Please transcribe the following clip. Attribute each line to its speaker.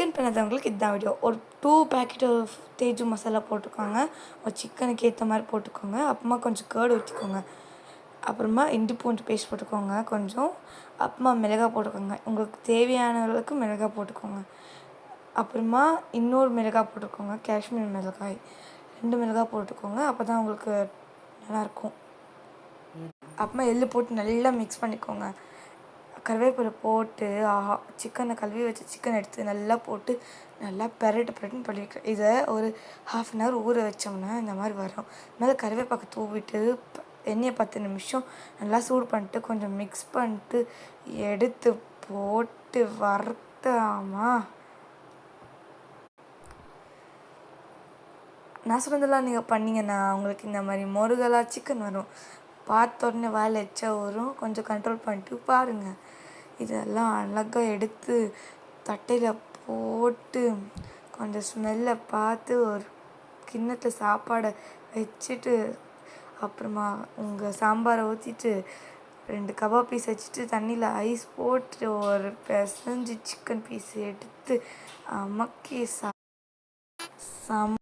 Speaker 1: Chicken பண்ணாதவங்களுக்கு இதுதான் video. ஒரு 2 packet Teju masala போட்டுக்கோங்க. ஒரு சிக்கனுக்கு ஏற்ற மாதிரி போட்டுக்கோங்க. அப்புறமா கொஞ்சம் கர்டு ஊற்றிக்கோங்க. அப்புறமா இஞ்சி பூண்டு பேஸ்ட் போட்டுக்கோங்க கொஞ்சம். அப்புறமா மிளகாய் போட்டுக்கோங்க. உங்களுக்கு தேவையான அளவுக்கு மிளகாய் போட்டுக்கோங்க. அப்புறமா இன்னொரு மிளகாய் போட்டுக்கோங்க, காஷ்மீர் மிளகாய். 2 மிளகாய் போட்டுக்கோங்க. அப்போ தான் உங்களுக்கு நல்லாயிருக்கும். அப்புறமா எள்ளு போட்டு நல்லா மிக்ஸ் பண்ணிக்கோங்க. கருவேப்பிலை போட்டு சிக்கனை கழுவி வச்சு சிக்கன் எடுத்து நல்லா போட்டு நல்லா பெரட்டுன்னு பண்ணிக்கிறேன். இதை ஒரு 1/2 அன் ஹவர் ஊற வச்சோம்னா இந்த மாதிரி வரும். மேலே கருவேப்பாக்கு தூவிட்டு எண்ணெயை 10 நிமிஷம் நல்லா சூடு பண்ணிட்டு கொஞ்சம் மிக்ஸ் பண்ணிட்டு எடுத்து போட்டு வறுத்தாமா. நான் சொன்னதெல்லாம் நீங்கள் பண்ணிங்கன்னா உங்களுக்கு இந்த மாதிரி முருகலாக சிக்கன் வரும். பார்த்த உடனே வாயில் எச்சா வரும். கொஞ்சம் கண்ட்ரோல் பண்ணிட்டு பாருங்கள். இதெல்லாம் அழகாக எடுத்து தட்டையில் போட்டு கொஞ்சம் ஸ்மெல்லை பார்த்து ஒரு கிண்ணத்தில் சாப்பாடை வச்சுட்டு அப்புறமா உங்கள் சாம்பாரை ஊற்றிட்டு 2 கபாப் பீஸ் வச்சுட்டு தண்ணியில் ஐஸ் போட்டு ஒரு பிசைஞ்சு சிக்கன் பீஸ் எடுத்து அமக்கி